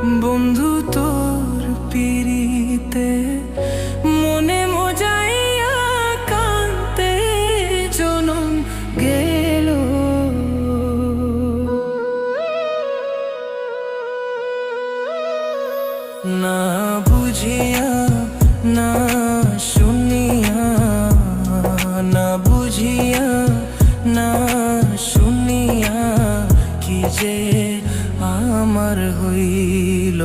বন্ধু তোর পিরিতে মনে মজাইয়া কান্তে জনম গেল। না বুঝিয়া না শুনিয়া, না বুঝিয়া না শুনিয়া কি যে আমার হইল।